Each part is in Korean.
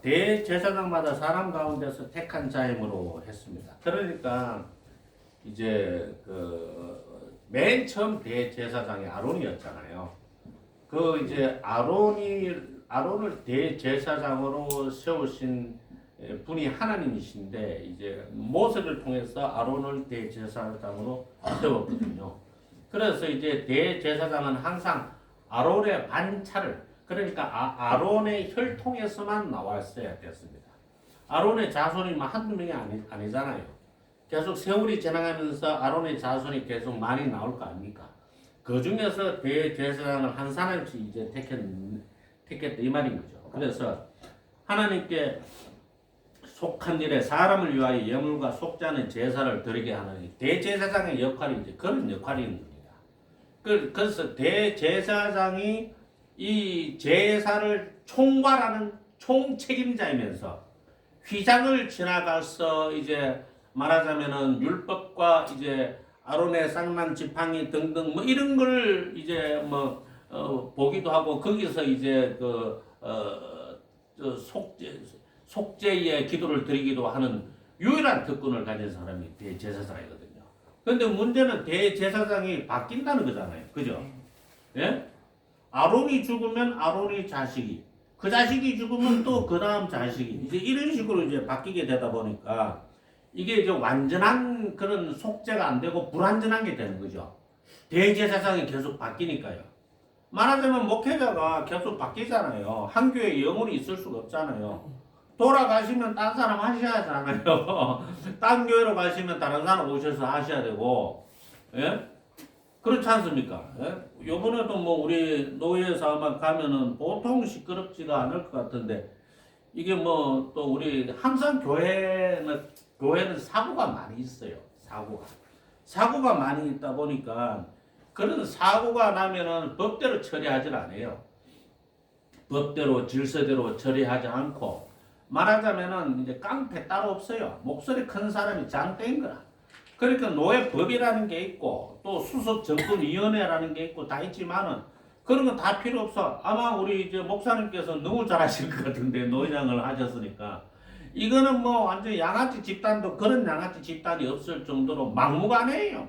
대제사장마다 사람 가운데서 택한 자임으로 했습니다. 그러니까 이제 맨 처음 대제사장이 아론이었잖아요. 이제 아론을 대제사장으로 세우신 분이 하나님이신데 이제 모세를 통해서 아론을 대제사장으로 세웠거든요. 그래서 이제 대제사장은 항상 아론의 반차를 그러니까 아론의 혈통에서만 나왔어야 됐습니다. 아론의 자손이 한두 명이 아니잖아요. 계속 세월이 지나가면서 아론의 자손이 계속 많이 나올 거 아닙니까? 그 중에서 대제사장을 한 사람씩 이제 택했다 이 말인 거죠. 그래서 하나님께 속한 일에 사람을 위하여 예물과 속지 않은 제사를 드리게 하는 대제사장의 역할이 이제 그런 역할인 겁니다. 그래서 대제사장이 이 제사를 총괄하는 총책임자이면서 휘장을 지나가서 이제 말하자면은 율법과 이제 아론의 쌍난 지팡이 등등 뭐 이런 걸 이제 보기도 하고 거기서 이제 속죄의 기도를 드리기도 하는 유일한 특권을 가진 사람이 대제사장이거든요. 그런데 문제는 대제사장이 바뀐다는 거잖아요. 그죠? 예? 아론이 죽으면 아론의 자식이, 그 자식이 죽으면 또 그 다음 자식이, 이제 이런 식으로 이제 바뀌게 되다 보니까 이게 이제 완전한 그런 속죄가 안 되고 불완전한 게 되는 거죠. 대제사장이 계속 바뀌니까요. 말하자면 목회자가 계속 바뀌잖아요. 한 교회에 영혼이 있을 수가 없잖아요. 돌아가시면 딴 사람 하셔야 하잖아요. 딴 교회로 가시면 다른 사람 오셔서 하셔야 되고, 예? 그렇지 않습니까? 예? 요번에도 뭐 우리 노예에서 아마 가면은 보통 시끄럽지가 않을 것 같은데, 이게 뭐 또 우리 항상 교회는 사고가 많이 있어요. 사고가 많이 있다 보니까 그런 사고가 나면은 법대로 처리하지 않아요. 법대로 질서대로 처리하지 않고 말하자면은 이제 깡패 따로 없어요. 목소리 큰 사람이 장땡인 거라. 그러니까 노예법이라는 게 있고 또 수석정권위원회라는 게 있고 다 있지만은 그런 건 다 필요 없어. 아마 우리 이제 목사님께서 너무 잘하실 것 같은데 노회장을 하셨으니까 이거는 뭐 완전 양아치 집단도 그런 양아치 집단이 없을 정도로 막무가내예요.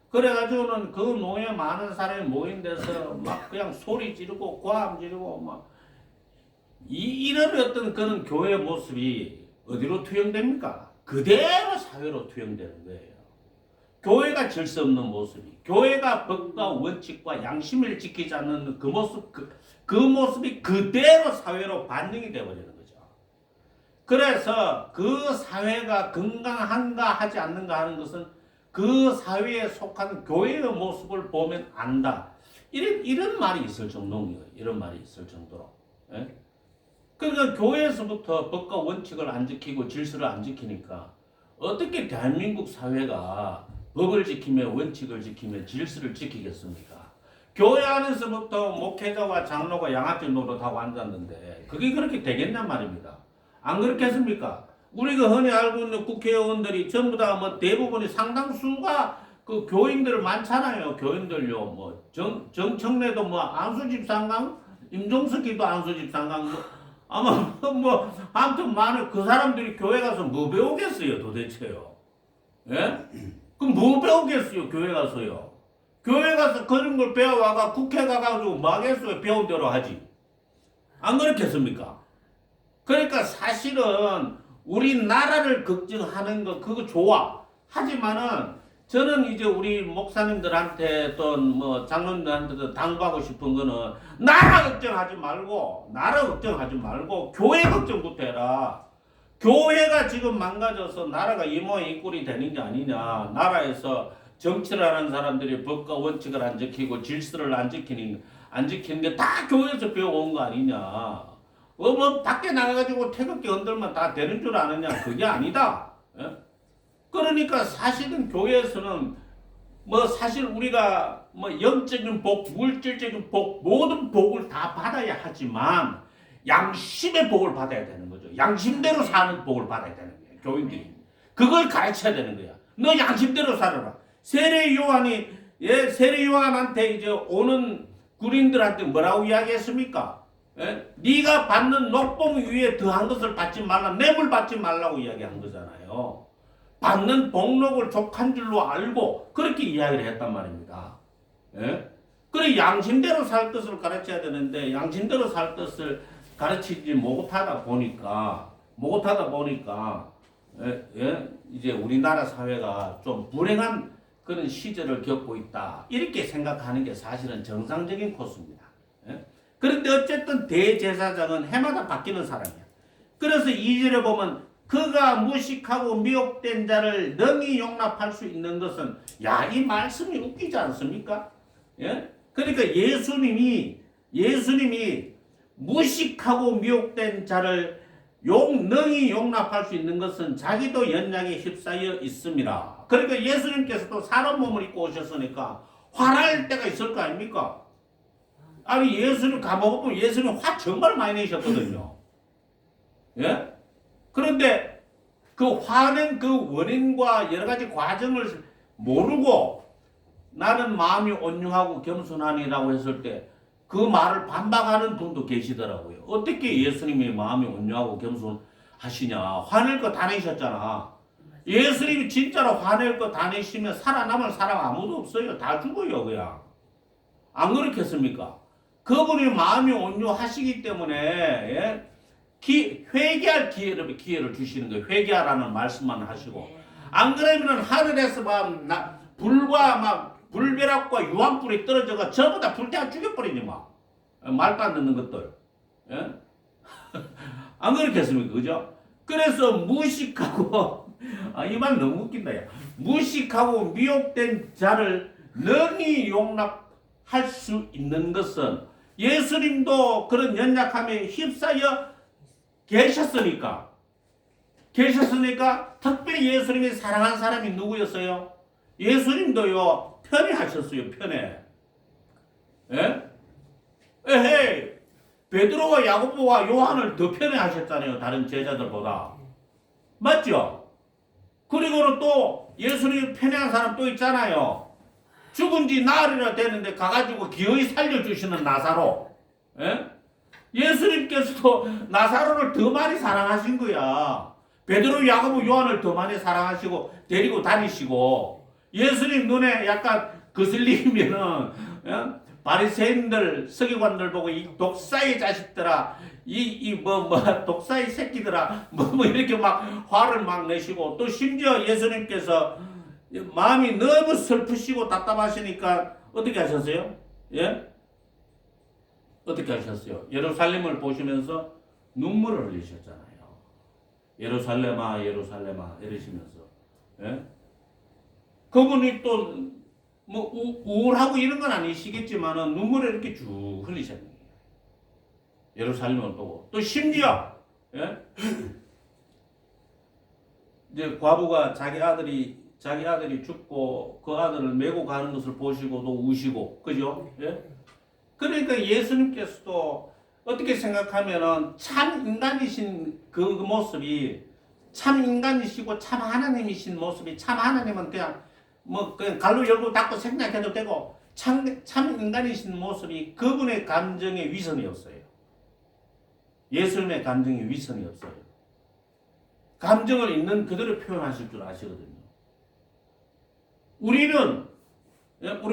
그래가지고는 그 노예 많은 사람이 모인 데서 막 그냥 소리 지르고 고함 지르고 막 이런 어떤 그런 교회 모습이 어디로 투영됩니까? 그대로 사회로 투영되는 거예요. 교회가 질서 없는 모습이, 교회가 법과 원칙과 양심을 지키지 않는 그 모습, 그 모습이 그대로 사회로 반영이 되어버리는 거죠. 그래서 그 사회가 건강한가 하지 않는가 하는 것은 그 사회에 속한 교회의 모습을 보면 안다. 이런 말이 있을 정도예요. 이런 말이 있을 정도로. 예? 그러니까 교회에서부터 법과 원칙을 안 지키고 질서를 안 지키니까 어떻게 대한민국 사회가 법을 지키며 원칙을 지키며 질서를 지키겠습니까? 교회 안에서부터 목회자와 장로가 양아치 노릇하고 앉았는데 그게 그렇게 되겠냔 말입니다. 안 그렇겠습니까? 우리가 흔히 알고 있는 국회의원들이 전부 다 뭐 대부분이 상당수가 그 교인들 많잖아요. 교인들요. 뭐 정청래도 뭐 안수집상강, 임종석이도 안수집상강 아마 뭐 아무튼 많은 그 사람들이 교회 가서 뭐 배우겠어요 도대체요. 예? 그럼 뭐 배우겠어요 교회 가서요. 교회 가서 그런 걸 배워와가 국회 가가지고 뭐 하겠어요. 배운 대로 하지. 안 그렇겠습니까? 그러니까 사실은 우리나라를 걱정하는 거 그거 좋아. 하지만은 저는 이제 우리 목사님들한테 또 뭐 장로님들한테도 당부하고 싶은 거는 나라 걱정하지 말고 교회 걱정부터 해라. 교회가 지금 망가져서 나라가 이 모양 이 꼴이 되는 게 아니냐. 나라에서 정치를 하는 사람들이 법과 원칙을 안 지키고 질서를 안 지키는 게 다 교회에서 배워온 거 아니냐. 뭐 밖에 나가가지고 태극기 흔들면 다 되는 줄 아느냐. 그게 아니다. 예? 그러니까 사실은 교회에서는 뭐 사실 우리가 뭐 영적인 복, 물질적인 복, 모든 복을 다 받아야 하지만 양심의 복을 받아야 되는 거죠. 양심대로 사는 복을 받아야 되는 거예요. 교인들이. 그걸 가르쳐야 되는 거야. 너 양심대로 살아라. 세례 요한한테 이제 오는 군인들한테 뭐라고 이야기했습니까? 예? 네가 받는 녹봉 위에 더한 것을 받지 말라. 뇌물 받지 말라고 이야기한 거잖아요. 받는 복록을 족한 줄로 알고 그렇게 이야기를 했단 말입니다. 예? 그래 양심대로 살 것을 가르쳐야 되는데 양심대로 살 것을 가르치지 못하다 보니까 이제 우리나라 사회가 좀 불행한 그런 시절을 겪고 있다. 이렇게 생각하는 게 사실은 정상적인 코스입니다. 예? 그런데 어쨌든 대제사장은 해마다 바뀌는 사람이야. 그래서 2절에 보면 그가 무식하고 미혹된 자를 능히 용납할 수 있는 것은 야, 이 말씀이 웃기지 않습니까? 예? 그러니까 예수님이 무식하고 미혹된 자를 능히 용납할 수 있는 것은 자기도 연약에 휩싸여 있습니다. 그러니까 예수님께서도 사람 몸을 입고 오셨으니까 화날 때가 있을 거 아닙니까? 아니 예수님 가보면 예수님 화 정말 많이 내셨거든요. 예? 그런데 그 화는 그 원인과 여러 가지 과정을 모르고 나는 마음이 온유하고 겸손하니라고 했을 때 그 말을 반박하는 분도 계시더라고요. 어떻게 예수님이 마음이 온유하고 겸손하시냐. 화낼 거 다 내셨잖아. 예수님이 진짜로 화낼 거 다 내시면 살아남을 사람 아무도 없어요. 다 죽어요 그냥. 안 그렇겠습니까? 그분이 마음이 온유하시기 때문에 회개할 기회를 주시는 거예요. 회개하라는 말씀만 하시고. 안 그러면 하늘에서 막 불과 막 불벼락과 유황불이 떨어져가 전부 다 불태워 죽여버리니 막. 말도 안 듣는 것들. 예? 안 그렇겠습니까? 그죠? 그래서 무식하고 이 말 너무 웃긴다. 야. 무식하고 미혹된 자를 능히 용납할 수 있는 것은 예수님도 그런 연약함에 휩싸여 계셨으니까 특별히 예수님이 사랑한 사람이 누구였어요? 예수님도요 편애하셨어요. 편애. 예? 에헤이 베드로와 야고보와 요한을 더 편애하셨잖아요. 다른 제자들보다. 맞죠? 그리고는 또 예수님 편애한 사람 또 있잖아요. 죽은 지 나흘이나 되는데 가가지고 기어이 살려주시는 나사로. 예? 예수님께서도 나사로를 더 많이 사랑하신 거야. 베드로, 야고보, 요한을 더 많이 사랑하시고 데리고 다니시고 예수님 눈에 약간 거슬리면은 바리새인들 서기관들 보고 이 독사의 자식들아 독사의 새끼들아 이렇게 막 화를 막 내시고 또 심지어 예수님께서 마음이 너무 슬프시고 답답하시니까 어떻게 하셨어요? 예? 어떻게 하셨어요? 예루살렘을 보시면서 눈물을 흘리셨잖아요. 예루살렘아 예루살렘아 이러시면서 예? 그분이 또 뭐 우울하고 이런 건 아니시겠지만은 눈물을 이렇게 쭉 흘리셨네요. 예루살렘을 보고 또 심지어 예? 이제 과부가 자기 아들이 죽고 그 아들을 메고 가는 것을 보시고도 우시고 그죠? 예? 그러니까 예수님께서도 어떻게 생각하면은 참 인간이신 그 모습이 참 인간이시고 참 하나님이신 모습이 참 하나님은 그냥 갈로 열고 닫고 생각해도 되고 참 인간이신 모습이 그분의 감정에 위선이 없어요. 예수님의 감정에 위선이 없어요. 감정을 있는 그대로 표현하실 줄 아시거든요. 우리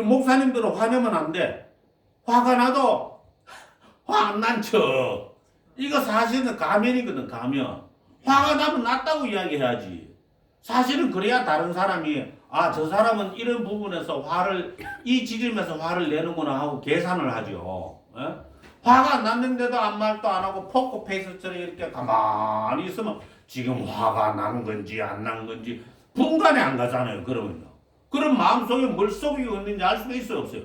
목사님들은 화내면 안 돼. 화가 나도 화 안 난 척. 이거 사실은 가면이거든, 가면. 화가 나면 났다고 이야기해야지. 사실은 그래야 다른 사람이 저 사람은 이런 부분에서 이 지점에서 화를 내는구나 하고 계산을 하죠. 예? 화가 안 났는데도 아무 말도 안 하고 포커페이스처럼 이렇게 가만히 있으면 지금 화가 난 건지 안 난 건지 분간이 안 가잖아요. 그러면요. 그럼 마음속에 뭘 썩이고 있는지 알 수가 있어요? 없어요?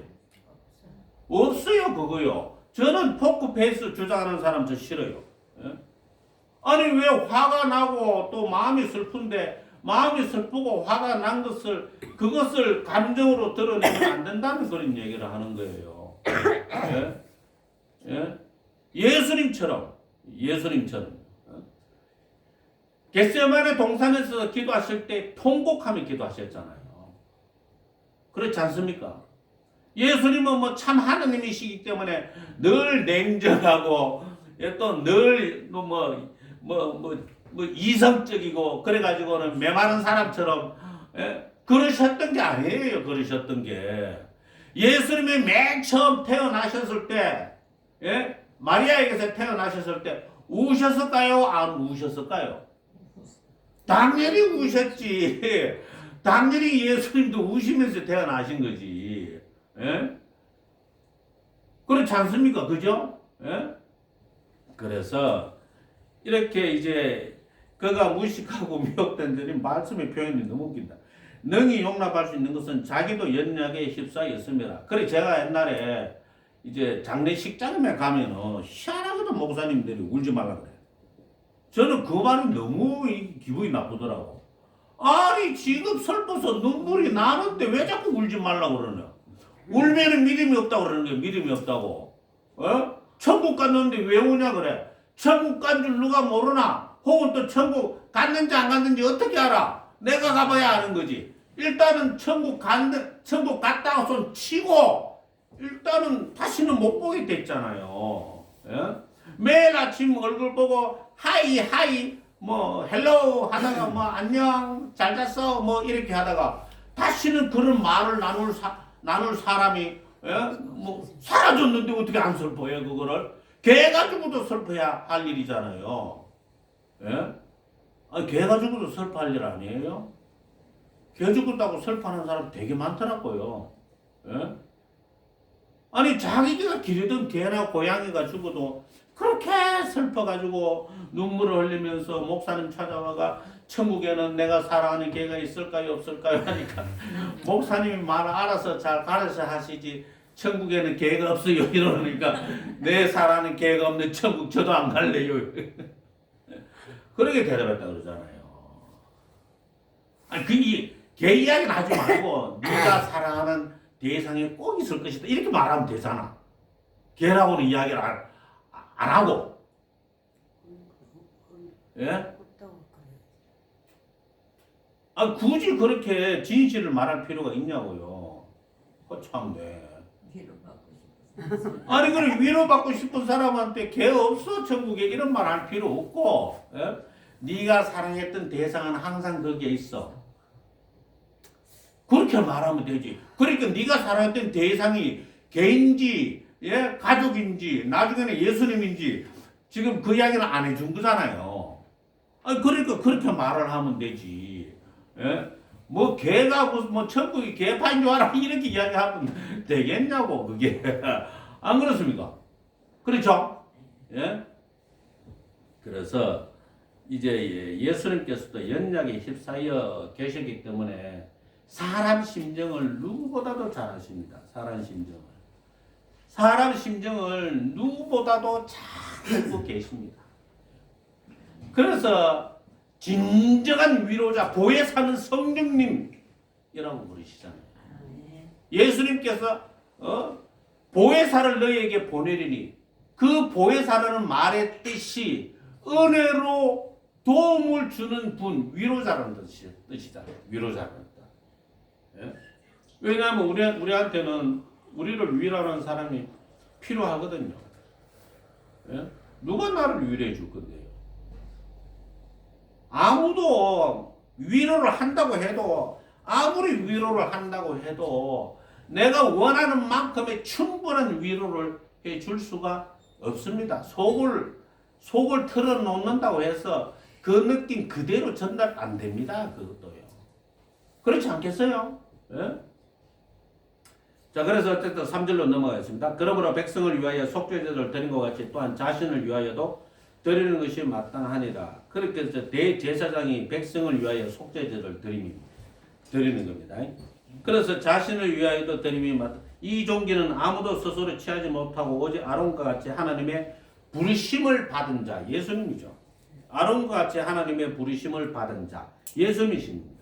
없어요. 그거요. 저는 포커페이스 주장하는 사람 저 싫어요. 예? 아니 왜 화가 나고 또 마음이 슬픈데 마음이 슬프고 화가 난 그것을 감정으로 드러내면 안 된다는 그런 얘기를 하는 거예요. 예? 예? 예수님처럼. 겟세마네 동산에서 기도하실 때 통곡하며 기도하셨잖아요. 그렇지 않습니까? 예수님은 뭐 참 하느님이시기 때문에 늘 냉정하고 또 늘 이성적이고 그래가지고는 메마른 사람처럼 그러셨던 게 아니에요. 그러셨던 게 예수님이 맨 처음 태어나셨을 때 마리아에게서 태어나셨을 때 우셨을까요? 안 우셨을까요? 당연히 우셨지. 당연히 예수님도 우시면서 태어나신 거지. 그렇지 않습니까? 그죠? 그래서 이렇게 이제 그가 무식하고 미혹된 자니 말씀의 표현이 너무 웃긴다. 능히 용납할 수 있는 것은 자기도 연약에 휩싸였습니다. 그래 제가 옛날에 이제 장례식장에 가면은 희한하거든 목사님들이 울지 말라 그래. 저는 그 말이 너무 기분이 나쁘더라고. 아니 지금 슬퍼서 눈물이 나는데 왜 자꾸 울지 말라고 그러냐. 울면은 믿음이 없다고 그러는 거야. 믿음이 없다고. 천국 갔는데 왜 우냐 그래. 천국 간 줄 누가 모르나? 혹은 또 천국 갔는지 안 갔는지 어떻게 알아? 내가 가봐야 아는 거지. 일단은 천국 갔다가 손 치고 일단은 다시는 못 보게 됐잖아요. 매일 아침 얼굴 보고 하이 뭐 헬로우 하다가 뭐 안녕 잘 잤어 뭐 이렇게 하다가 다시는 그런 말을 나눌 사람이 뭐 사라졌는데 어떻게 안 슬퍼해 그거를? 걔 가지고도 슬퍼야 할 일이잖아요. 아니 걔 가지고도 슬퍼할 일 아니에요? 걔 죽었다고 슬퍼하는 사람 되게 많더라고요. 아니 자기가 기르던 개나 고양이가 죽어도 그렇게 슬퍼가지고 눈물을 흘리면서 목사님 찾아와가 천국에는 내가 사랑하는 개가 있을까요 없을까요 하니까 목사님이 말 알아서 잘 가르쳐 하시지 천국에는 개가 없어요 이러니까 내 사랑하는 개가 없는 천국 저도 안 갈래요. 그렇게 대답했다 그러잖아요. 아니 개 이야기는 하지 말고 네가 사랑하는 대상이 꼭 있을 것이다 이렇게 말하면 되잖아. 개라고는 이야기를 안 하고. 굳이 그렇게 진실을 말할 필요가 있냐고요. 참네. 아니 그럼 위로받고 싶은 사람한테 개 없어 천국에 이런 말 할 필요 없고 네가 사랑했던 대상은 항상 거기에 있어. 그렇게 말하면 되지. 그러니까 네가 사랑했던 대상이 개인지 가족인지 나중에는 예수님인지 지금 그 이야기는 안 해준 거잖아요. 아니 그러니까 그렇게 말을 하면 되지. 뭐 개가 뭐 천국이 개파인 줄 알아 이렇게 이야기하면 되겠냐고 그게. 안 그렇습니까? 그렇죠? 그래서 이제 예수님께서도 연약에 휩싸여 계시기 때문에 사람 심정을 누구보다도 잘 아십니다. 사람 심정을 누구보다도 잘 알고 계십니다. 그래서 진정한 위로자 보혜 사는 성령님이라고 부르시잖아요. 예수님께서 보혜사를 너희에게 보내리니 그 보혜사라는 말의 뜻이 은혜로 도움을 주는 분, 위로자라는 뜻이잖아요. 위로자라는 뜻. 왜냐하면 우리한테는 우리를 위로하는 사람이 필요하거든요. 누가 나를 위로해 줄 건데요? 아무도 위로를 한다고 해도 아무리 위로를 한다고 해도 내가 원하는 만큼의 충분한 위로를 해줄 수가 없습니다. 속을 털어놓는다고 해서 그 느낌 그대로 전달 안 됩니다. 그것도요. 그렇지 않겠어요? 자, 그래서 어쨌든 3절로 넘어가겠습니다. 그러므로 백성을 위하여 속죄제를 드린 것 같이 또한 자신을 위하여도 드리는 것이 마땅하니라. 그렇게 해서 대제사장이 백성을 위하여 속죄제를 드리는 겁니다. 그래서 자신을 위하여도 드림이 마땅. 이 종기는 아무도 스스로 취하지 못하고 오직 아론과 같이 하나님의 부르심을 받은 자, 예수님이죠. 아론과 같이 하나님의 부르심을 받은 자, 예수님이십니다.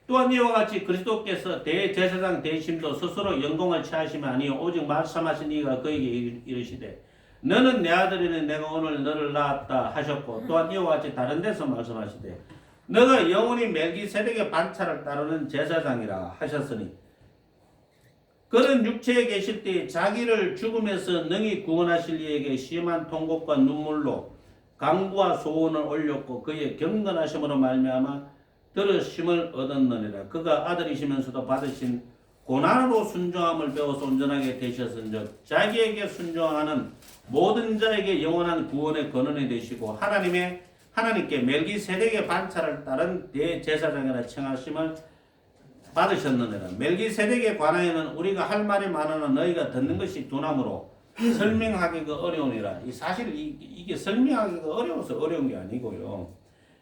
또한 이와 같이 그리스도께서 대제사장 되심도 스스로 영광을 취하시면 아니요 오직 말씀하신 이가 그에게 이르시되 너는 내 아들이니 내가 오늘 너를 낳았다 하셨고 또한 이와 같이 다른 데서 말씀하시되 너가 영원히 멜기세덱의 반차를 따르는 제사장이라 하셨으니 그런 육체에 계실 때 자기를 죽음에서 능히 구원하실 이에게 심한 통곡과 눈물로 간구와 소원을 올렸고 그의 경건하심으로 말미암아 들으심을 얻었느니라. 그가 아들이시면서도 받으신 고난으로 순종함을 배워서 온전하게 되셨은즉 자기에게 순종하는 모든 자에게 영원한 구원의 근원이 되시고 하나님께 멜기세덱의 반차를 따른 대제사장이라称하심을 받으셨느니라. 멜기세덱에 관하여는 우리가 할 말이 많으나 너희가 듣는 것이 둔함으로 설명하기가 어려우니라. 사실 이게 설명하기가 어려워서 어려운 게 아니고요.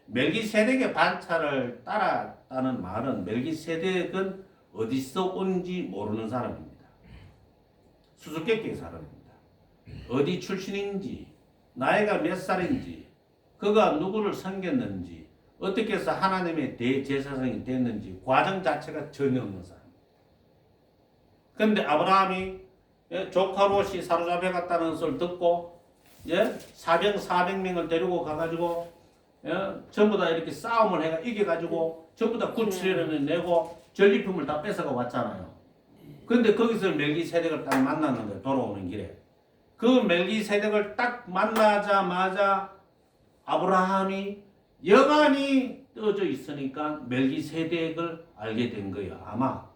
멜기세덱의 반차를 따랐다는 말은 멜기세덱은 어디서 온지 모르는 사람입니다. 수수께끼의 사람입니다. 어디 출신인지, 나이가 몇 살인지, 그가 누구를 섬겼는지, 어떻게 해서 하나님의 대제사장이 됐는지 과정 자체가 전혀 없는 사람입니다. 그런데 아브라함이 조카 롯이 사로잡혀 갔다는 것을 듣고 사병 400명을 데리고 가가지고 전부 다 이렇게 싸움을 해가 이겨가지고 전부 다 구출해를 내고 전리품을 다 뺏어가 왔잖아요. 그런데 거기서 멜기세덱을 딱 만났는 거예요. 돌아오는 길에. 그 멜기세덱을 딱 만나자마자 아브라함이 여간이 떠져 있으니까 멜기세덱을 알게 된 거예요. 아마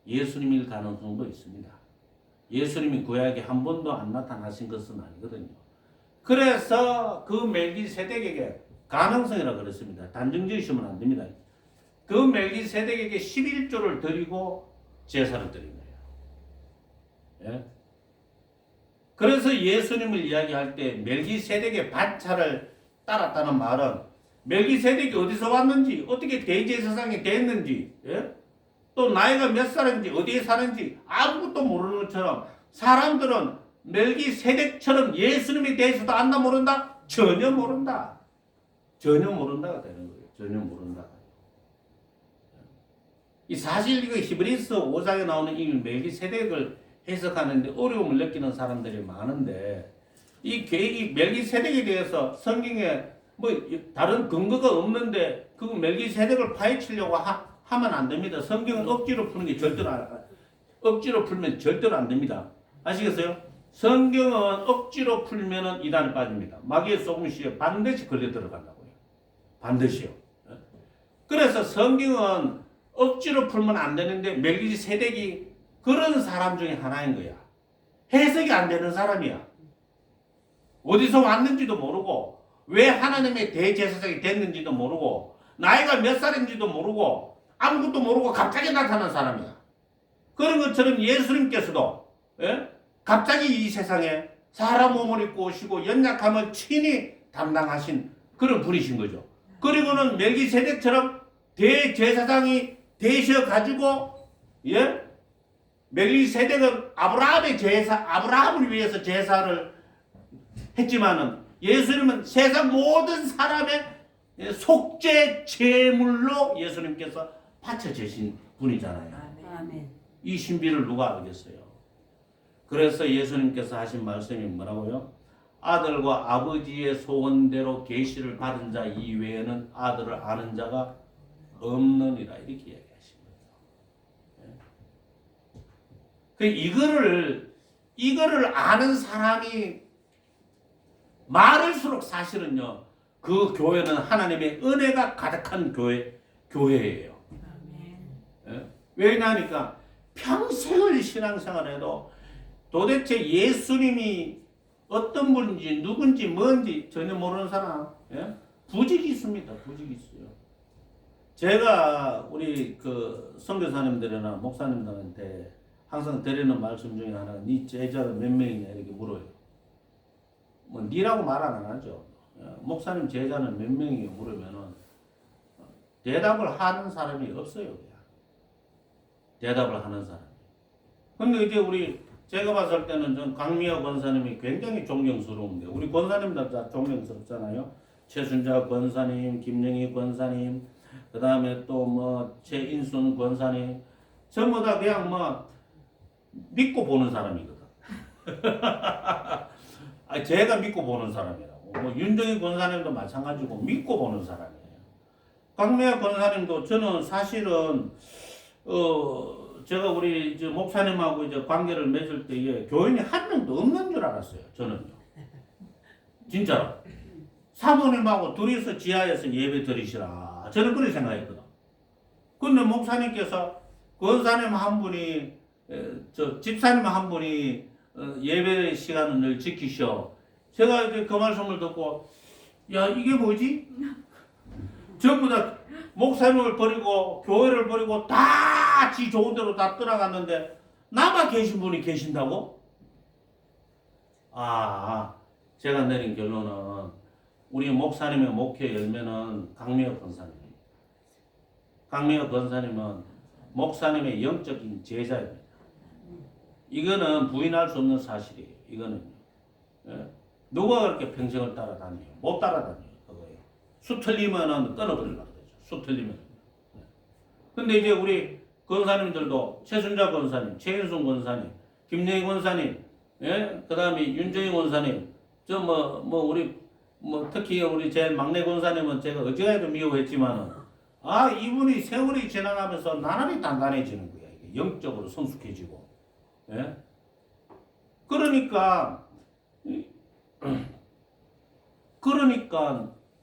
예수님일 가능성도 있습니다. 예수님이 구약에 한 번도 안 나타나신 것은 아니거든요. 그래서 그 멜기세덱에게 가능성이라고 그랬습니다. 단정 지으시면 안 됩니다. 그 멜기세덱에게 11조를 드리고 제사를 드린 거예요. 예? 그래서 예수님을 이야기할 때 멜기세덱의 반차를 따랐다는 말은 멜기세덱이 어디서 왔는지, 어떻게 대제사장이 됐는지, 또 나이가 몇 살인지, 어디에 사는지 아무것도 모르는 것처럼 사람들은 멜기세덱처럼 예수님에 대해서도 안다 모른다? 전혀 모른다. 전혀 모른다가 되는 거예요. 전혀 모른다. 이 사실 이거 히브리서 5장에 나오는 이 멜기세덱을 해석하는데 어려움을 느끼는 사람들이 많은데 이 멜기세덱에 대해서 성경에 뭐 다른 근거가 없는데 그 멜기세덱을 파헤치려고 하면 안 됩니다. 성경은 억지로 푸는 게 억지로 풀면 절대로 안 됩니다. 아시겠어요? 성경은 억지로 풀면은 이단에 빠집니다. 마귀의 속임수에 반드시 걸려 들어간다고요. 반드시요. 그래서 성경은 억지로 풀면 안 되는데 멜기세덱이 그런 사람 중에 하나인 거야. 해석이 안 되는 사람이야. 어디서 왔는지도 모르고 왜 하나님의 대제사장이 됐는지도 모르고 나이가 몇 살인지도 모르고 아무것도 모르고 갑자기 나타난 사람이야. 그런 것처럼 예수님께서도 갑자기 이 세상에 사람 몸을 입고 오시고 연약함을 친히 담당하신 그런 분이신 거죠. 그리고는 멜기세덱처럼 대제사장이 되셔가지고 멜기세덱은 아브라함을 위해서 제사를 했지만은 예수님은 세상 모든 사람의 속죄 제물로 예수님께서 바쳐주신 분이잖아요. 아멘. 이 신비를 누가 알겠어요? 그래서 예수님께서 하신 말씀이 뭐라고요? 아들과 아버지의 소원대로 계시를 받은 자 이외에는 아들을 아는 자가 없느니라 이렇게 이야기하신 거예요. 이거를 아는 사람이 많을수록 사실은요, 그 교회는 하나님의 은혜가 가득한 교회예요. 왜냐하니까 평생을 신앙생활해도 도대체 예수님이 어떤 분인지 누군지 뭔지 전혀 모르는 사람 부직이 있습니다. 부직이 있어요. 제가 우리 그 선교사님들이나 목사님들한테 항상 드리는 말씀 중에 하나가 네 제자들 몇 명이냐 이렇게 물어요. 뭐 니라고 말 안 하죠. 목사님 제자는 몇 명이 물으면은 대답을 하는 사람이 없어요. 그냥. 대답을 하는 사람이. 근데 이제 제가 봤을 때는 전 강미화 권사님이 굉장히 존경스러운데 우리 권사님들 다 존경스럽잖아요. 최순자 권사님, 김영희 권사님, 그 다음에 또 뭐 최인순 권사님 전부 다 그냥 뭐 믿고 보는 사람이거든. 제가 믿고 보는 사람이라고. 뭐 윤정희 권사님도 마찬가지고 믿고 보는 사람이에요. 강미화 권사님도 저는 사실은 제가 우리 이제 목사님하고 이제 관계를 맺을 때에 교인이 한 명도 없는 줄 알았어요. 저는요. 진짜로. 사모님하고 둘이서 지하에서 예배 드리시라. 저는 그렇게 생각했거든. 근데 목사님께서 권사님 한 분이 저 집사님 한 분이 예배 시간을 지키셔. 제가 이제 그 말씀을 듣고 야 이게 뭐지? 전부 다 목사님을 버리고 교회를 버리고 다 지 좋은 대로 다 떠나갔는데 나만 계신 분이 계신다고? 제가 내린 결론은 우리 목사님의 목회 열매는 강미혁 권사님입니다. 강미혁 권사님은 목사님의 영적인 제자입니다. 이거는 부인할 수 없는 사실이에요. 이거는 누가 그렇게 평생을 따라다녀요? 못 따라다녀요. 그거예요. 수 틀리면은 끊어버리려고 그러죠. 수 틀리면. 근데 이제 우리 권사님들도 최순자 권사님, 최인순 권사님, 김영희 권사님, 그 다음에 윤정희 권사님, 우리 특히 우리 제일 막내 권사님은 제가 어제에도 미워했지만은 이분이 세월이 지나가면서 나날이 단단해지는 거야. 이게 영적으로 성숙해지고. 예? 그러니까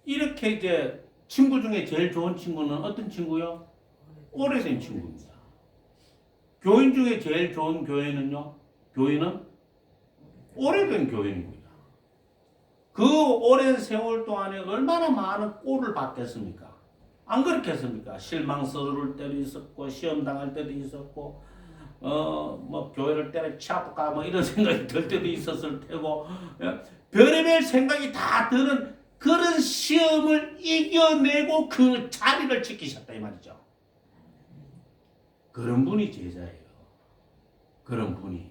이렇게 이제 친구 중에 제일 좋은 친구는 어떤 친구요? 오래된 친구입니다. 교인 중에 제일 좋은 교인은요? 교인은 오래된 교인입니다. 그 오랜 세월 동안에 얼마나 많은 꼴을 받겠습니까? 안 그렇겠습니까? 실망스러울 때도 있었고 시험 당할 때도 있었고 교회를 때려치울까 이런 생각이 들 때도 있었을 테고 별의별 생각이 다 드는 그런 시험을 이겨내고 그 자리를 지키셨다 이 말이죠. 그런 분이 제자예요. 그런 분이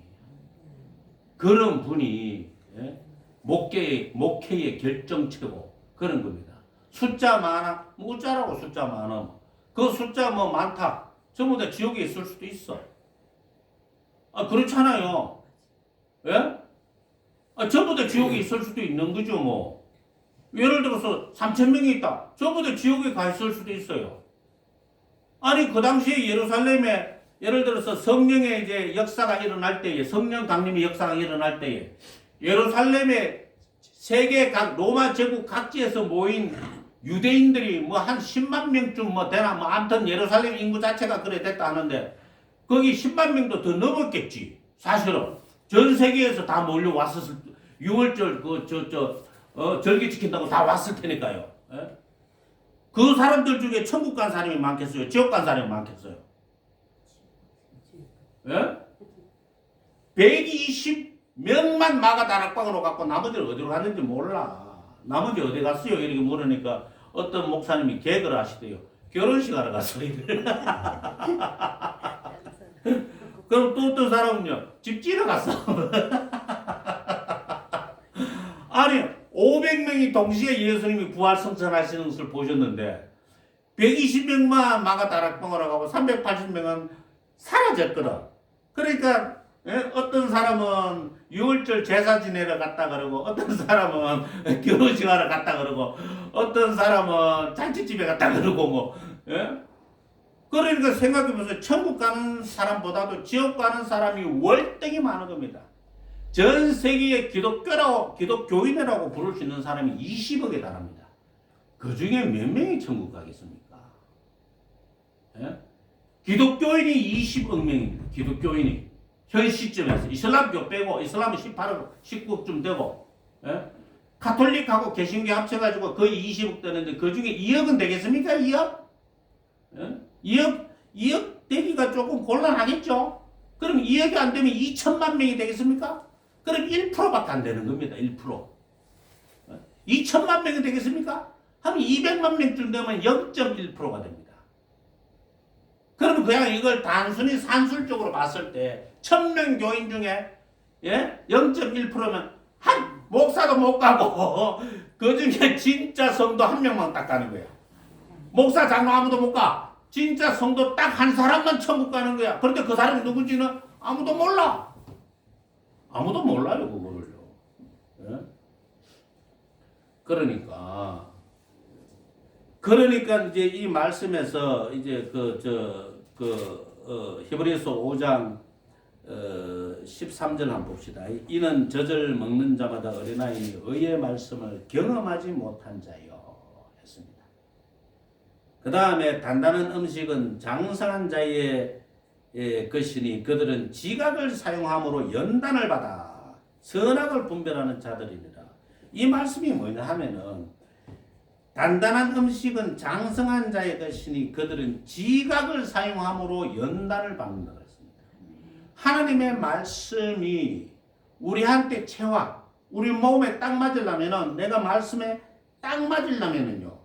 목회의 결정체고 그런 겁니다. 숫자 많아, 어쩌라고 숫자 많아. 그 숫자 많다. 전부 다 지옥에 있을 수도 있어. 그렇잖아요. 예? 전부 다 지옥에 있을 수도 있는 거죠, 뭐. 예를 들어서 3,000명이 있다. 전부 다 지옥에 가 있을 수도 있어요. 아니, 그 당시에 예루살렘에 예를 들어서 성령의 이제 역사가 일어날 때에, 성령 강림의 역사가 일어날 때에, 예루살렘에 세계 각 로마 제국 각지에서 모인 유대인들이 한 10만 명쯤 되나 아무튼 예루살렘 인구 자체가 그래 됐다 하는데 거기 10만 명도 더 넘었겠지. 사실은 전 세계에서 다 몰려왔었을 6월절 절기 지킨다고 다 왔을 테니까요. 예? 그 사람들 중에 천국 간 사람이 많겠어요? 지옥 간 사람이 많겠어요? 예? 120명만 마가 다락방으로 갖고 나머지를 어디로 갔는지 몰라. 나머지 어디 갔어요? 이렇게 물으니까 어떤 목사님이 개그를 하시대요. 결혼식 하러 갔어요. 그럼 또 어떤 사람은요, 집 지러 갔어. 아니, 500명이 동시에 예수님이 부활 성천하시는 것을 보셨는데, 120명만 마가 다락방으로 가고 380명은 사라졌거든. 그러니까, 어떤 사람은 6월절 제사 지내러 갔다 그러고, 어떤 사람은 결혼식 하러 갔다 그러고, 어떤 사람은 잔치집에 갔다 그러고, 그러니까 생각해보세요. 천국 가는 사람보다도 지옥 가는 사람이 월등히 많은 겁니다. 전 세계의 기독교인이라고 부를 수 있는 사람이 20억에 달합니다. 그 중에 몇 명이 천국 가겠습니까? 기독교인이 20억 명입니다. 기독교인이. 현 시점에서. 이슬람교 빼고, 이슬람은 18억, 19억쯤 되고, 카톨릭하고 개신교 합쳐가지고 거의 20억 되는데 그 중에 2억은 되겠습니까? 2억? 2억 되기가 조금 곤란하겠죠? 그럼 2억이 안 되면 2천만 명이 되겠습니까? 그럼 1%밖에 안 되는 겁니다. 1%. 2천만 명이 되겠습니까? 하면 200만 명쯤 되면 0.1%가 됩니다. 그러면 그냥 이걸 단순히 산술적으로 봤을 때 1000명 교인 중에 0.1%면 한 목사도 못 가고 그 중에 진짜 성도 한 명만 딱 가는 거야. 목사 장로 아무도 못 가. 진짜 성도 딱 한 사람만 천국 가는 거야. 그런데 그 사람이 누군지는 아무도 몰라. 아무도 몰라요, 그거를요. 그러니까 이제 이 말씀에서 이제 히브리서 5장 13절 한번 봅시다. 이는 젖을 먹는 자마다 어린아이니 의의 말씀을 경험하지 못한 자요 했습니다. 그 다음에 단단한 음식은 장성한 자의 것이니 그들은 지각을 사용함으로 연단을 받아 선악을 분별하는 자들이니라. 이 말씀이 뭐냐 하면은 단단한 음식은 장성한 자의 것이니 그들은 지각을 사용함으로 연단을 받는다 그랬습니다. 하나님의 말씀이 우리한테 체화, 우리 몸에 딱 맞으려면은 내가 말씀에 딱 맞으려면은요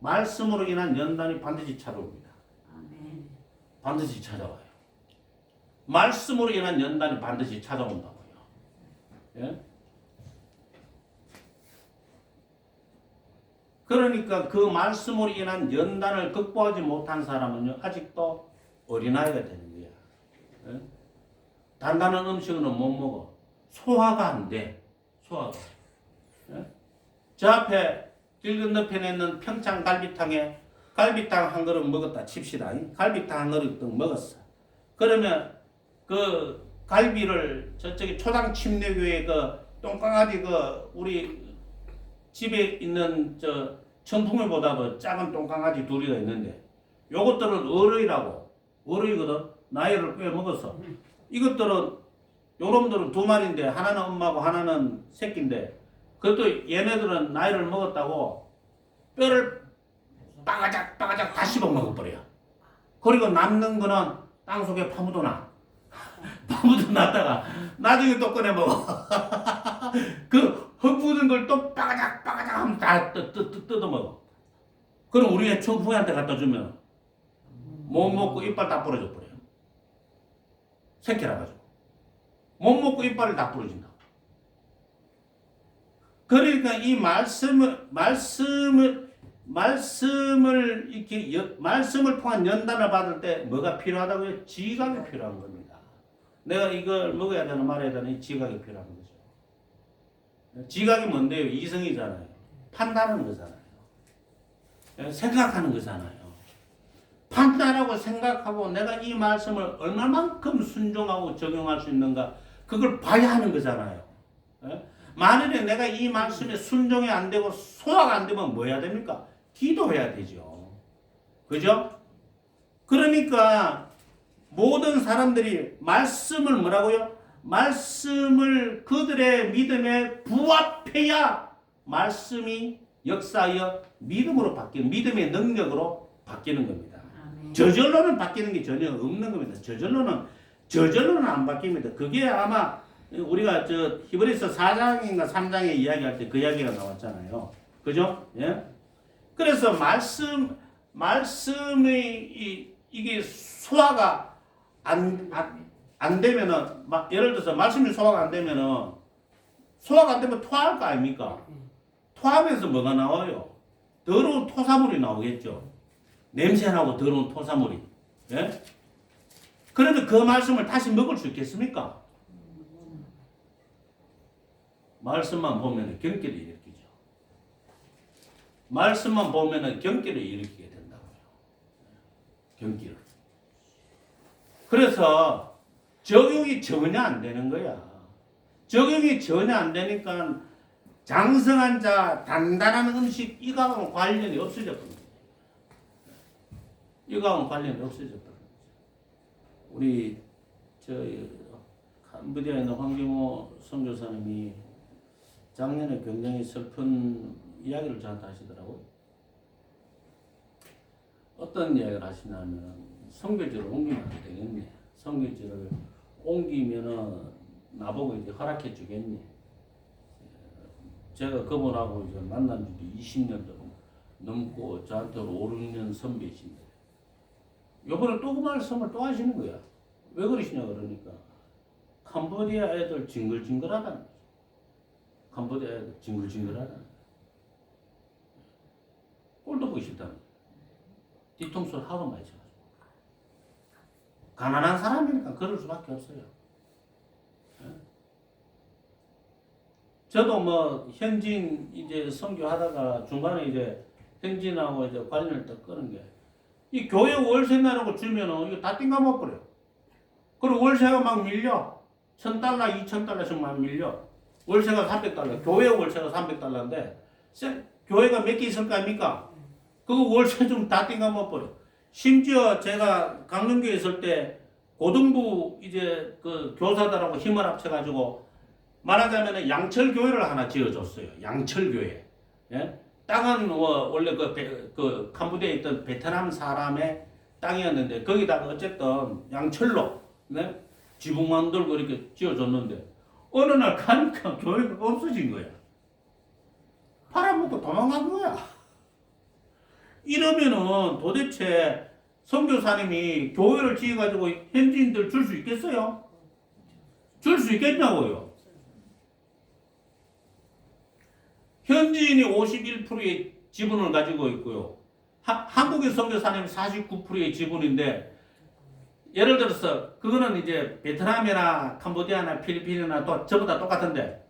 말씀으로 인한 연단이 반드시 찾아옵니다. 반드시 찾아와요. 말씀으로 인한 연단이 반드시 찾아온다고요. 예? 그러니까 그 말씀으로 인한 연단을 극복하지 못한 사람은요 아직도 어린아이가 되는 거야. 예? 단단한 음식은 못 먹어. 소화가 안 돼. 소화가. 예? 저 앞에 길 건너편에 있는 평창 갈비탕에 갈비탕 한 그릇 먹었다 칩시다. 갈비탕 한 그릇 먹었어. 그러면 그 갈비를 저쪽에 초당 침례교회 그 똥강아지 그 우리 집에 있는 저 청풍이보다도 작은 똥강아지 둘이가 있는데 요것들은 어르이라고 어르이거든. 나이를 꽤 먹었어. 이것들은 요놈들은 두 마리인데 하나는 엄마고 하나는 새끼인데 그것도 얘네들은 나이를 먹었다고 뼈를 빠가작 빠가작 다 씹어 먹어버려. 그리고 남는 거는 땅속에 파묻어놔. 파묻어 놨다가 나중에 또 꺼내 먹어. 그 흙묻은 걸 또 빠가작 빠가작 하면 다 뜯어 먹어. 그럼 우리의 청풍이한테 갖다 주면 못 먹고 이빨 다 부러져 버려요. 새끼라 가지고 못 먹고 이빨을 다 부러진다. 그러니까 이 말씀을 이렇게 말씀을 통한 연단을 받을 때 뭐가 필요하다고요? 지각이 필요한 겁니다. 내가 이걸 먹어야 되나 말아야 되나 이 지각이 필요한 거죠. 지각이 뭔데요? 이성이잖아요. 판단하는 거잖아요. 생각하는 거잖아요. 판단하고 생각하고 내가 이 말씀을 얼마만큼 순종하고 적용할 수 있는가 그걸 봐야 하는 거잖아요. 만일에 내가 이 말씀에 순종이 안 되고 소화가 안 되면 뭐 해야 됩니까? 기도해야 되죠. 그죠? 그러니까 모든 사람들이 말씀을 뭐라고요? 말씀을 그들의 믿음에 부합해야 말씀이 역사하여 믿음으로 바뀌는 믿음의 능력으로 바뀌는 겁니다. 저절로는 바뀌는 게 전혀 없는 겁니다. 저절로는 안 바뀝니다. 그게 아마 우리가 저 히브리서 4장인가 3장에 이야기할 때 그 이야기가 나왔잖아요. 그죠? 예? 그래서 말씀이 이게 소화가 안 되면은 예를 들어서 말씀이 소화가 안 되면은 소화가 안 되면 토할 거 아닙니까? 토하면서 뭐가 나와요? 더러운 토사물이 나오겠죠. 냄새나고 더러운 토사물이. 예? 그런데 그 말씀을 다시 먹을 수 있겠습니까? 말씀만 보면 경기를 일으키죠. 말씀만 보면 경기를 일으키게 된다고요. 경기를. 그래서 적용이 전혀 안 되는 거야. 적용이 전혀 안 되니까 장성한 자, 단단한 음식 이거하고는 관련이 없어졌거든요. 이거하고는 관련이 없어졌거든요. 우리 캄보디아에 있는 황경호 선교사님이 작년에 굉장히 슬픈 이야기를 저한테 하시더라고요. 어떤 이야기를 하시냐면 선교지를 옮기면 안 되겠니? 선교지를 옮기면은 나보고 이제 허락해 주겠니? 제가 그분하고 이제 만난 지도 20년도 넘고 저한테 5, 6년 선배이신데 요번에 또 그 말씀을 또 하시는 거야. 왜 그러시냐 그러니까 캄보디아 애들 징글징글하다는 거죠. 캄보디아 애들 징글징글하다는 거죠. 꼴도 보기 싫다는 거죠. 뒤통수를 하도 많이 쳐가지고. 가난한 사람이니까 그럴 수밖에 없어요. 저도 뭐 현진 이제 선교하다가 중간에 이제 현진하고 이제 관련을 딱 끄는 게 이 교회 월세 내라고 주면은 이거 다 띵가 먹어버려요. 그리고 월세가 막 밀려. $1,000, $2,000씩 막 밀려. 월세가 $300. 교회 월세가 $300인데 교회가 몇 개 있을 거 아닙니까? 그거 월세 좀 다 띵가 못 버려. 심지어 제가 강릉교에 있을 때 고등부 이제 그 교사들하고 힘을 합쳐가지고 말하자면 양철교회를 하나 지어줬어요. 양철교회. 예? 땅은 원래 그 캄보디아에 있던 베트남 사람의 땅이었는데 거기다가 어쨌든 양철로 네? 지붕 만들고 이렇게 지어줬는데 어느 날 가니까 교회가 없어진 거야. 팔아먹고 도망간 거야. 이러면은 도대체 선교사님이 교회를 지어가지고 현지인들 줄 수 있겠어요? 줄 수 있겠냐고요. 현지인이 51%의 지분을 가지고 있고요. 한국의 선교사님이 49%의 지분인데 예를 들어서 그거는 이제 베트남이나 캄보디아나 필리핀이나 또 전부 다 똑같은데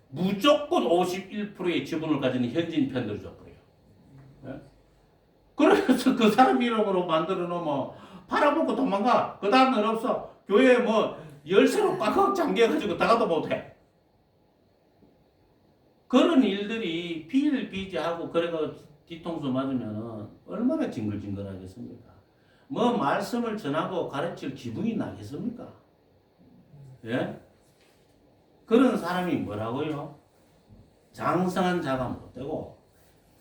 무조건 51%의 지분을 가지는 현지인 편들을 줘버려요. 네? 그래서 그 사람 이름으로 만들어 놓으면 팔아먹고 도망가. 그 다음은 없어. 교회에 뭐 열쇠로 꽉꽉 잠겨가지고 나가도 못해. 그런 일들이 비일비재하고 그래가 뒤통수 맞으면 얼마나 징글징글하겠습니까? 뭐 말씀을 전하고 가르칠 기분이 나겠습니까? 예? 그런 사람이 뭐라고요? 장성한 자가 못되고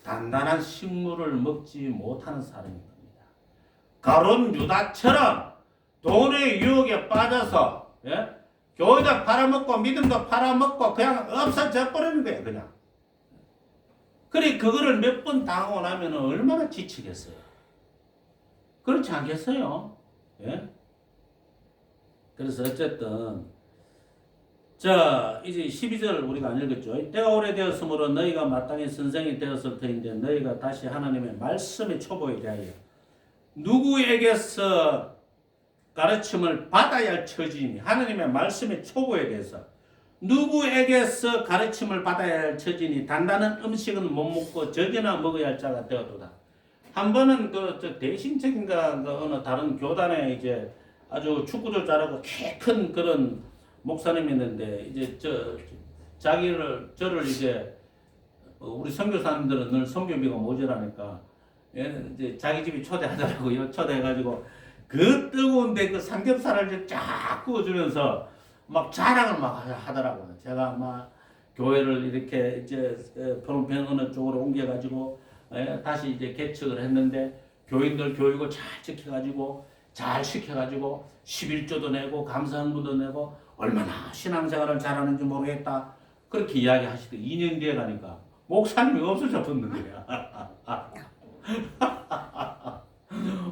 단단한 식물을 먹지 못하는 사람인 겁니다. 가론 유다처럼 돈의 유혹에 빠져서 예? 교회도 팔아먹고 믿음도 팔아먹고 그냥 없어져 버리는 거예요. 그냥. 그래 그거를 몇 번 당하고 나면 얼마나 지치겠어요. 그렇지 않겠어요? 예? 그래서 어쨌든 자 이제 12절 우리가 안 읽었죠. 때가 오래되었으므로 너희가 마땅히 선생이 되었을 터인데 너희가 다시 하나님의 말씀의 초보에 대하여 누구에게서 가르침을 받아야 할 처지니 하나님의 말씀의 초보에 대해서 누구에게서 가르침을 받아야 할 처지니 단단한 음식은 못 먹고 적이나 먹어야 할 자가 되었도다. 한 번은 그 대신책인가 그 어느 다른 교단에 이제 아주 축구도 잘하고 키 큰 그런 목사님이 있는데 이제 저를 이제 우리 선교사님들은 늘 선교비가 모자라니까 이제 자기 집에 초대하더라고요. 초대해가지고 그 뜨거운데 그 삼겹살을 쫙 구워주면서 막 자랑을 막 하더라고요. 제가 막 교회를 이렇게 이제 프롬펜 어느 쪽으로 옮겨가지고 다시 이제 개척을 했는데 교인들 교육을 잘 지켜가지고 잘 시켜가지고 11조도 내고 감사헌금도 내고 얼마나 신앙생활을 잘하는지 모르겠다. 그렇게 이야기하시더니 2년 뒤에 가니까 목사님이 없어져 버는 거야.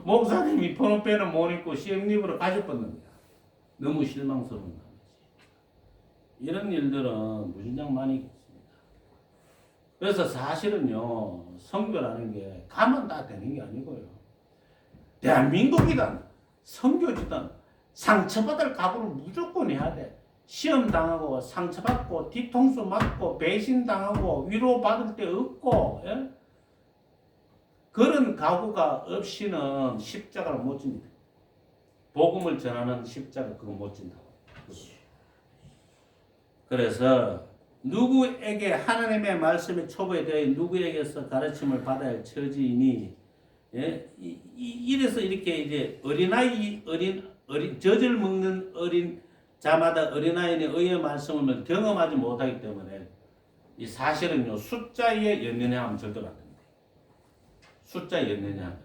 목사님이 프롬펜을 못 입고 CM립으로 가셔버는 거야. 너무 실망스러운 거지. 이런 일들은 무진장 많이 있습니다. 그래서 사실은요, 선교라는 게 가면 다 되는 게 아니고요. 대한민국이든 선교지든 상처받을 각오를 무조건 해야 돼. 시험 당하고 상처받고 뒤통수 맞고 배신 당하고 위로받을 때 없고 예? 그런 각오가 없이는 십자가를 못 집니다. 복음을 전하는 십자가 그거 못 진다고. 그래서 누구에게 하나님의 말씀의 초보에 대해 누구에게서 가르침을 받아야 할 처지이니 예? 이래서 이렇게 이제 어린 젖을 먹는 어린 자마다 어린아이의 의의 말씀을 경험하지 못하기 때문에 이 사실은요 숫자에 연연하면 절대로 안 됩니다. 숫자에 연연하면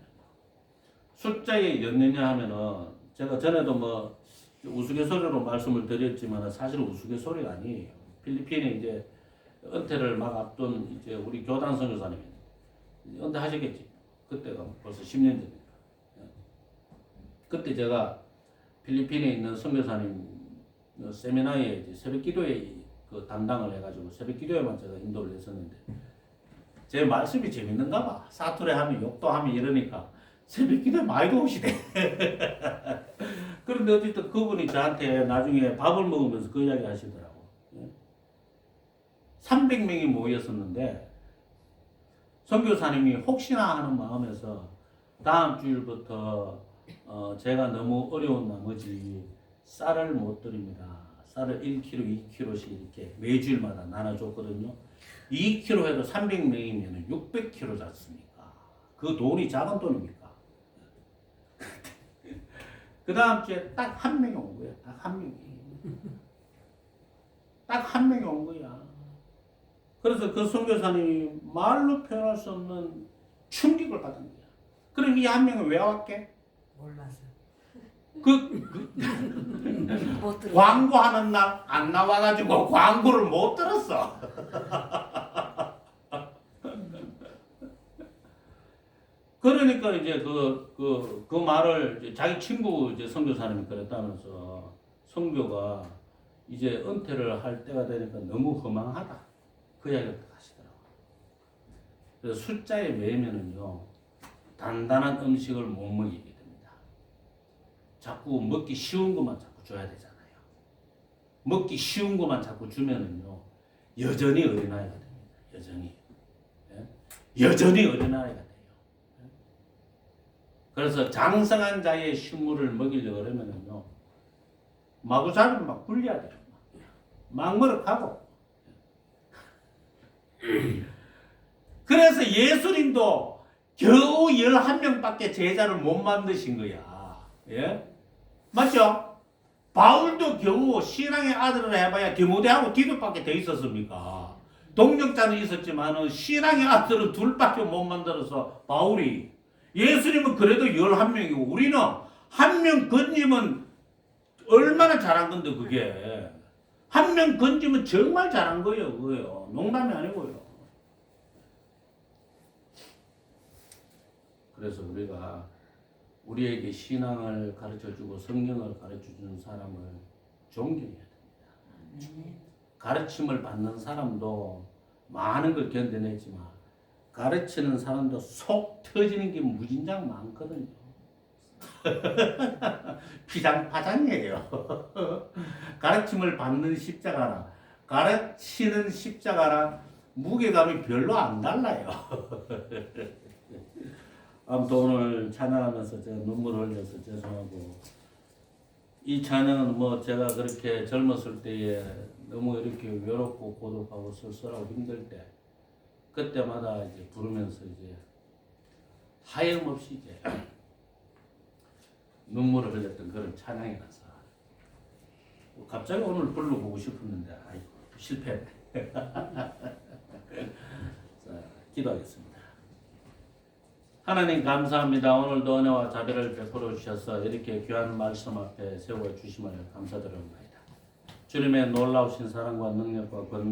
숫자에 연연하면은 제가 전에도 뭐 우스갯소리로 말씀을 드렸지만 사실은 우스갯소리가 아니에요. 필리핀에 이제 은퇴를 막 앞둔 이제 우리 교단 선교사님이 은퇴하셨겠지. 그때가 벌써 10년 전이니까. 그때 제가 필리핀에 있는 선교사님 세미나에 이제 새벽기도회 그 담당을 해가지고 새벽기도회만 제가 인도를 했었는데 제 말씀이 재밌는가 봐. 사투리 하면 욕도 하면 이러니까 새벽기도회 많이도 오시대. 그런데 어쨌든 그분이 저한테 나중에 밥을 먹으면서 그 이야기 하시더라고. 300명이 모였었는데 선교사님이 혹시나 하는 마음에서 다음 주일부터 제가 너무 어려운 나머지 쌀을 못 드립니다. 쌀을 1kg, 2kg씩 이렇게 매주일마다 나눠줬거든요. 2kg 해도 300명이면 600kg 잤습니까? 그 돈이 작은 돈입니까? 그 다음 주에 딱 한 명이 온 거야. 딱 한 명이. 딱 한 명이 온 거야. 그래서 그 선교사님이 말로 표현할 수 없는 충격을 받은 거야. 그럼 이 한 명은 왜 왔게? 몰라서. 못 광고하는 날 안 나와가지고 광고를 못 들었어. 그러니까 이제 그 말을 이제 자기 친구 이제 선교사님이 그랬다면서 선교가 이제 은퇴를 할 때가 되니까 너무 허망하다. 그 이야기를 하시더라고요. 그래서 숫자에 매이면은요 단단한 음식을 못 먹이게 됩니다. 자꾸 먹기 쉬운 것만 자꾸 줘야 되잖아요. 먹기 쉬운 것만 자꾸 주면은요 여전히 어린아이가 됩니다. 여전히. 예? 여전히 어린아이가 돼요. 예? 그래서 장성한 자의 식물을 먹이려고 그러면은요 마구잡이로 막 굴려야 돼요. 막 먹어가고. 그래서 예수님도 겨우 11명밖에 제자를 못 만드신 거야. 예? 맞죠? 바울도 겨우 신앙의 아들을 해봐야 디모데하고 디도밖에 돼 있었습니까? 동력자는 있었지만 신앙의 아들은 둘밖에 못 만들어서 바울이. 예수님은 그래도 11명이고 우리는 한 명 건지면 얼마나 잘한 건데 그게. 한 명 건지면 정말 잘한 거예요. 그거요. 농담이 아니고요. 그래서 우리가 우리에게 신앙을 가르쳐주고 성경을 가르쳐주는 사람을 존경해야 됩니다. 가르침을 받는 사람도 많은 걸 견뎌내지만 가르치는 사람도 속 터지는 게 무진장 많거든요. 피장파장이에요. 가르침을 받는 십자가랑 가르치는 십자가랑 무게감이 별로 안 달라요. 아무튼 오늘 찬양하면서 제가 눈물을 흘려서 죄송하고 이 찬양은 뭐 제가 그렇게 젊었을 때에 너무 이렇게 외롭고 고독하고 쓸쓸하고 힘들 때 그때마다 이제 부르면서 이제 하염없이 이제 눈물을 흘렸던 그런 찬양이라서 갑자기 오늘 불러보고 싶었는데 아이고 실패했네. 자, 기도하겠습니다. 하나님 감사합니다. 오늘도 은혜와 자비를 베풀어 주셔서 이렇게 귀한 말씀 앞에 세워 주심을 감사드립니다. 주님의 놀라우신 사랑과 능력과 권능